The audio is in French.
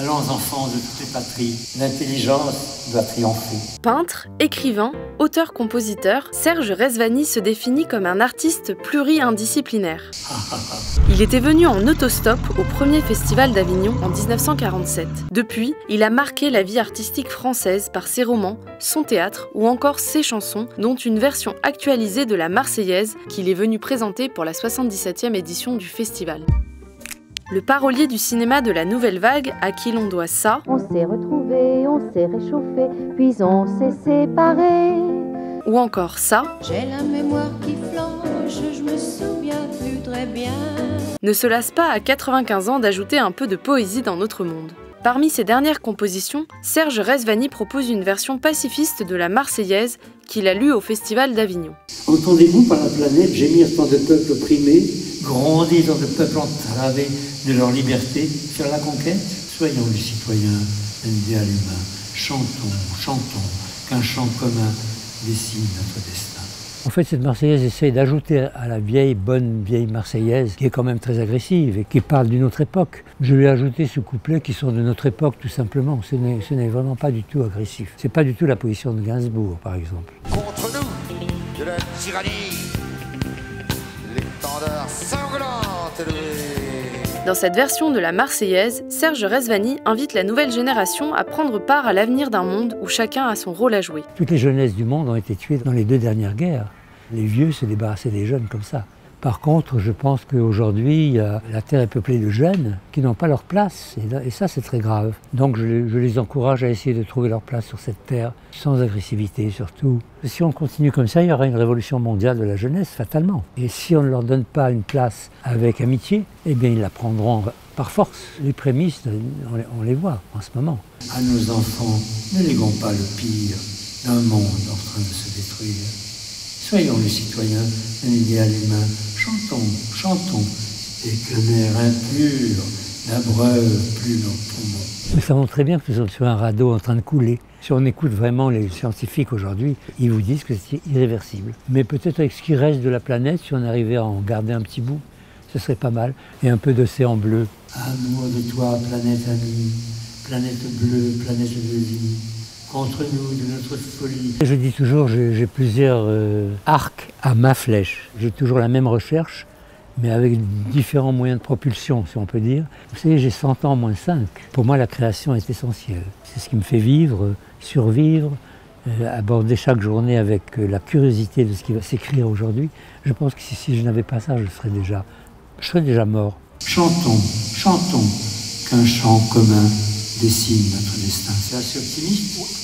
Allons enfants de toutes les patries, l'intelligence doit triompher. Peintre, écrivain, auteur-compositeur, Serge Rezvani se définit comme un artiste pluri-indisciplinaire. Il était venu en autostop au premier festival d'Avignon en 1947. Depuis, il a marqué la vie artistique française par ses romans, son théâtre ou encore ses chansons, dont une version actualisée de la Marseillaise qu'il est venu présenter pour la 77e édition du festival. Le parolier du cinéma de la Nouvelle Vague, à qui l'on doit ça. On s'est retrouvés, on s'est réchauffés, puis on s'est séparés. Ou encore ça. J'ai la mémoire qui flanche, je me souviens plus très bien. Ne se lasse pas à 95 ans d'ajouter un peu de poésie dans notre monde. Parmi ses dernières compositions, Serge Rezvani propose une version pacifiste de la Marseillaise qu'il a lue au Festival d'Avignon. Entendez-vous par la planète gémir tant de peuples opprimés, grondir tant de peuples entravés de leur liberté, faire la conquête? Soyons les citoyens d'un idéal humain. Chantons, chantons, qu'un chant commun dessine notre destin. En fait, cette Marseillaise essaie d'ajouter à la bonne vieille Marseillaise, qui est quand même très agressive et qui parle d'une autre époque. Je lui ai ajouté ce couplet qui sont de notre époque, tout simplement. Ce n'est vraiment pas du tout agressif. C'est pas du tout la position de Gainsbourg, par exemple. Contre nous, de la tyrannie, l'étendard sanglante élevée. Dans cette version de la Marseillaise, Serge Rezvani invite la nouvelle génération à prendre part à l'avenir d'un monde où chacun a son rôle à jouer. Toutes les jeunesses du monde ont été tuées dans les 2 dernières guerres. Les vieux se débarrassaient des jeunes comme ça. Par contre, je pense qu'aujourd'hui, la Terre est peuplée de jeunes qui n'ont pas leur place. Et ça, c'est très grave. Donc je les encourage à essayer de trouver leur place sur cette Terre, sans agressivité surtout. Si on continue comme ça, il y aura une révolution mondiale de la jeunesse, fatalement. Et si on ne leur donne pas une place avec amitié, eh bien, ils la prendront par force. Les prémices, on les voit en ce moment. À nos enfants, ne léguons pas le pire d'un monde en train de se détruire. Soyons les citoyens d'un idéal humain. Chantons, chantons, et qu'un air impur n'abreuve plus nos poumons. Nous savons très bien que nous sommes sur un radeau en train de couler. Si on écoute vraiment les scientifiques aujourd'hui, ils vous disent que c'est irréversible. Mais peut-être avec ce qui reste de la planète, si on arrivait à en garder un petit bout, ce serait pas mal. Et un peu d'océan bleu. Amour de toi, planète amie, planète bleue, planète de vie. Contre nous, de notre folie. Je dis toujours, j'ai plusieurs arcs à ma flèche. J'ai toujours la même recherche, mais avec différents moyens de propulsion, si on peut dire. Vous savez, j'ai 100 ans moins 5. Pour moi, la création est essentielle. C'est ce qui me fait vivre, survivre, aborder chaque journée avec la curiosité de ce qui va s'écrire aujourd'hui. Je pense que si je n'avais pas ça, je serais déjà mort. Chantons, chantons, qu'un chant commun dessine notre destin. C'est assez optimiste.